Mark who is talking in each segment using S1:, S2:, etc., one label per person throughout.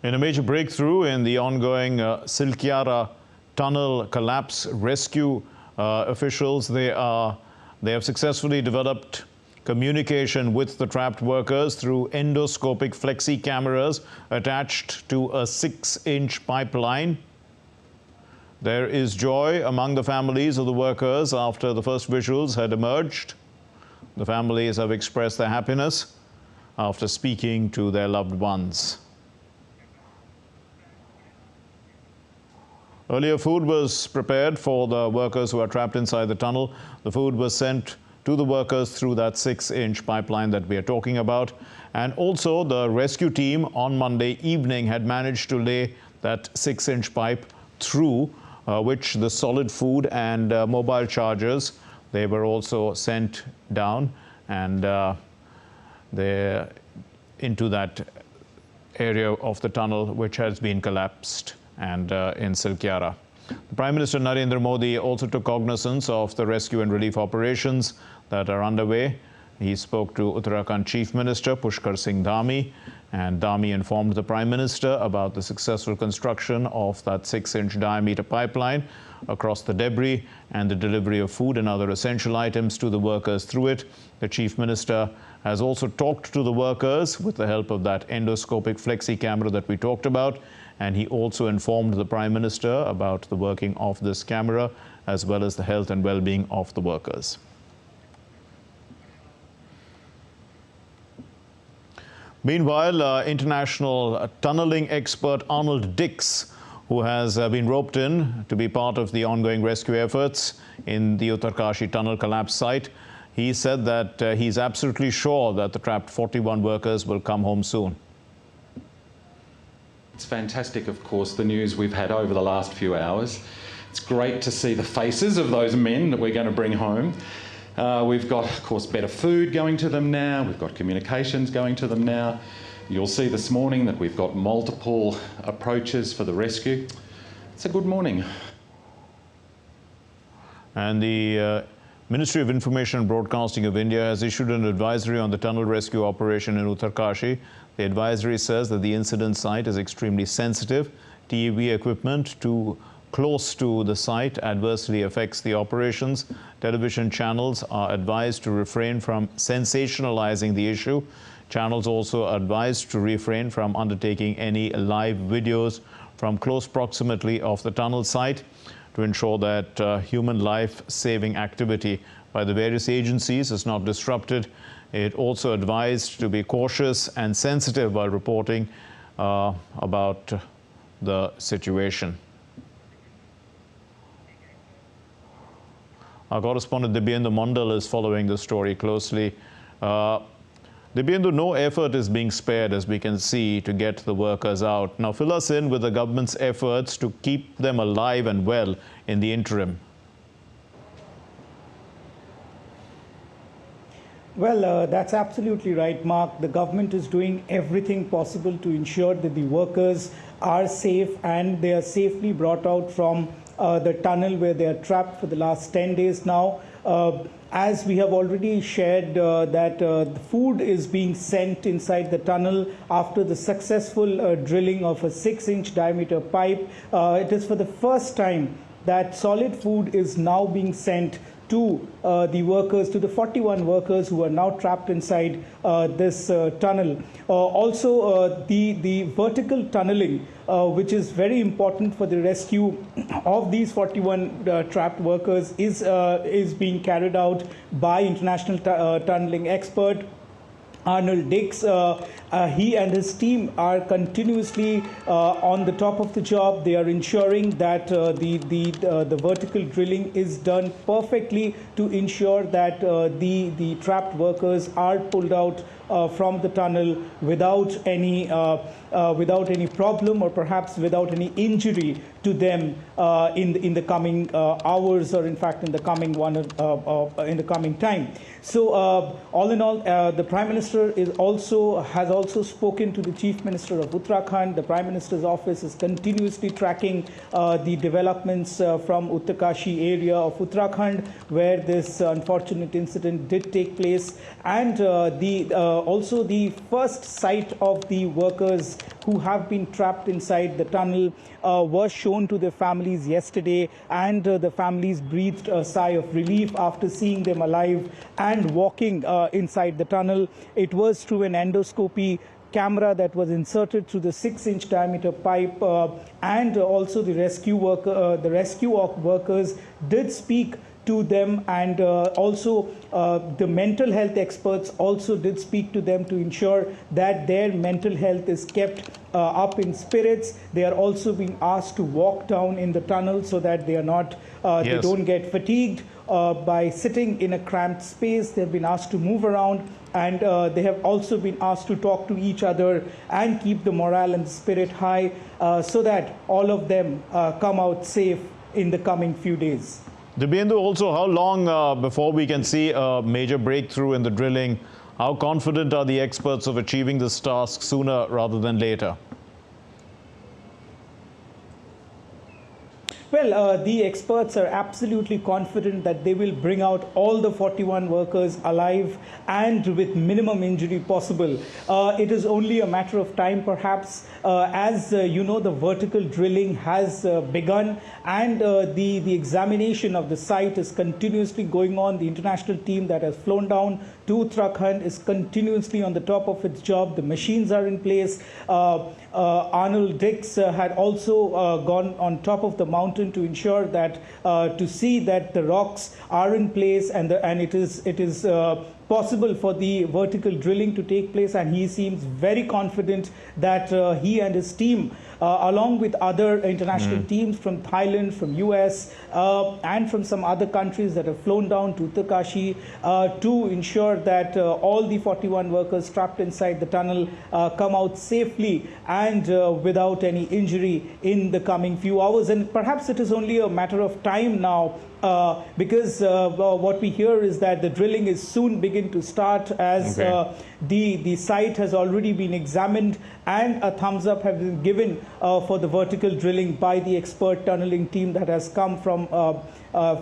S1: In a major breakthrough in the ongoing Silkyara tunnel collapse rescue, officials they have successfully developed communication with the trapped workers through endoscopic flexi cameras attached to a 6-inch pipeline. There is joy among the families of the workers after the first visuals had emerged. The families have expressed their happiness after speaking to their loved ones. Earlier, food was prepared for the workers who are trapped inside the tunnel. The food was sent to the workers through that 6-inch pipeline that we are talking about. And also, the rescue team on Monday evening had managed to lay that 6-inch pipe through which the solid food and mobile chargers, they were also sent down and they're into that area of the tunnel which has been collapsed and in Silkyara. The Prime Minister Narendra Modi also took cognizance of the rescue and relief operations that are underway. He spoke to Uttarakhand Chief Minister Pushkar Singh Dhami, and Dhami informed the Prime Minister about the successful construction of that 6-inch diameter pipeline across the debris and the delivery of food and other essential items to the workers through it. The Chief Minister has also talked to the workers with the help of that endoscopic flexi camera that we talked about, and he also informed the Prime Minister about the working of this camera as well as the health and well-being of the workers. Meanwhile, international tunneling expert Arnold Dix, who has been roped in to be part of the ongoing rescue efforts in the Uttarkashi tunnel collapse site, he said that he's absolutely sure that the trapped 41 workers will come home soon.
S2: It's fantastic, of course, the news we've had over the last few hours. It's great to see the faces of those men that we're going to bring home. We've got, of course, better food going to them now. We've got communications going to them now. You'll see this morning that we've got multiple approaches for the rescue. It's a good morning.
S1: And the Ministry of Information and Broadcasting of India has issued an advisory on the tunnel rescue operation in Uttarkashi. The advisory says that the incident site is extremely sensitive. TV equipment too close to the site adversely affects the operations. Television channels are advised to refrain from sensationalizing the issue. Channels also advised to refrain from undertaking any live videos from close proximity of the tunnel site to ensure that human life-saving activity by the various agencies is not disrupted. It also advised to be cautious and sensitive while reporting about the situation. Our correspondent Dibyendu Mondal is following the story closely. Dibyendu, no effort is being spared, as we can see, to get the workers out. Now, fill us in with the government's efforts to keep them alive and well in the interim.
S3: Well, that's absolutely right, Mark. The government is doing everything possible to ensure that the workers are safe and they are safely brought out from the tunnel where they are trapped for the last 10 days now. As we have already shared that the food is being sent inside the tunnel after the successful drilling of a 6-inch diameter pipe. It is for the first time that solid food is now being sent to the workers, to the 41 workers who are now trapped inside this tunnel. Also, the vertical tunneling, which is very important for the rescue of these 41 trapped workers, is being carried out by international tunneling expert Arnold Dix. He and his team are continuously on the top of the job. They are ensuring that the vertical drilling is done perfectly to ensure that the trapped workers are pulled out from the tunnel without any problem or perhaps without any injury to them in the coming hours, or in fact in the coming time. So all in all, the Prime Minister has also spoken to the Chief Minister of Uttarakhand. The Prime Minister's office is continuously tracking the developments from Uttarkashi area of Uttarakhand, where this unfortunate incident did take place, and the also the first sight of the workers who have been trapped inside the tunnel was shown to their families yesterday, and the families breathed a sigh of relief after seeing them alive and walking inside the tunnel. It was through an endoscopy camera that was inserted through the 6-inch diameter pipe, and also the rescue workers did speak to them, and also the mental health experts also did speak to them to ensure that their mental health is kept up in spirits. They are also being asked to walk down in the tunnel so that they are not, they don't get fatigued by sitting in a cramped space. They've been asked to move around, and they have also been asked to talk to each other and keep the morale and spirit high so that all of them come out safe in the coming few days.
S1: Dibyendu, also, how long before we can see a major breakthrough in the drilling? How confident are the experts of achieving this task sooner rather than later?
S3: Well, the experts are absolutely confident that they will bring out all the 41 workers alive and with minimum injury possible. It is only a matter of time, perhaps, as you know, the vertical drilling has begun, and the examination of the site is continuously going on. The international team that has flown down to Uttarakhand is continuously on the top of its job. The machines are in place. Arnold Dix had also gone on top of the mountain to ensure that, to see that the rocks are in place, and it is possible for the vertical drilling to take place, and he seems very confident that he and his team, along with other international teams from Thailand, from US, and from some other countries that have flown down to Uttarkashi to ensure that all the 41 workers trapped inside the tunnel come out safely and without any injury in the coming few hours. And perhaps it is only a matter of time now, because what we hear is that the drilling is soon begin to start, as the site has already been examined and a thumbs up has been given for the vertical drilling by the expert tunneling team that has come from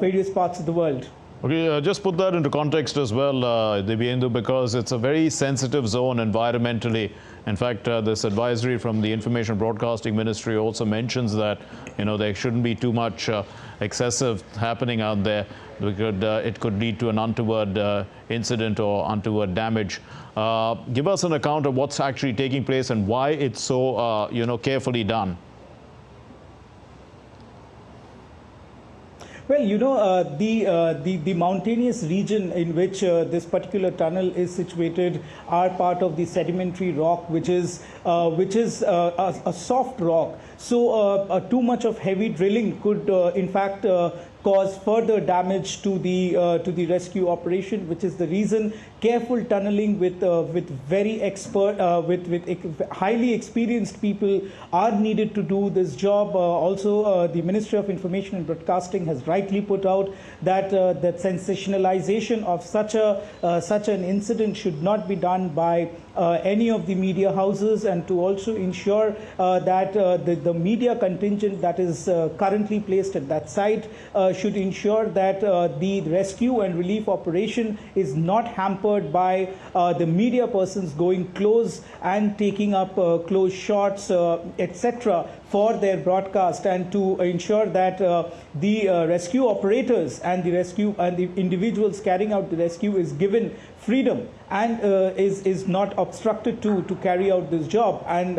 S3: various parts of the world.
S1: Okay, just put that into context as well, Dibyendu, because it's a very sensitive zone environmentally. In fact, this advisory from the Information Broadcasting Ministry also mentions that, you know, there shouldn't be too much excessive happening out there. It could lead to an untoward incident or untoward damage. Give us an account of what's actually taking place and why it's so, you know, carefully done.
S3: Well, you know, the mountainous region in which this particular tunnel is situated are part of the sedimentary rock, which is a soft rock. So too much of heavy drilling could, in fact, cause further damage to the rescue operation, which is the reason careful tunneling with very expert, with highly experienced people are needed to do this job. Also, the Ministry of Information and Broadcasting has rightly put out that that sensationalization of such an incident should not be done by any of the media houses, and to also ensure that the media contingent that is currently placed at that site should ensure that the rescue and relief operation is not hampered by the media persons going close and taking up close shots, etc., for their broadcast, and to ensure that the rescue operators and the individuals carrying out the rescue is given freedom and is not obstructed to carry out this job. And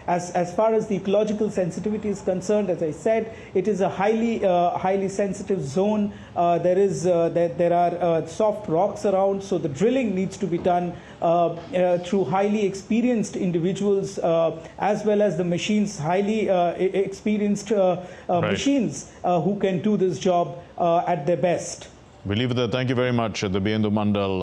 S3: as far as the ecological sensitivity is concerned, as I said, it is a highly sensitive zone. There are soft rocks around, so the drilling needs to be done through highly experienced individuals, as well as the machines, highly experienced machines who can do this job at their best.
S1: We leave it there. Thank you very much, Dibyendu Mondal.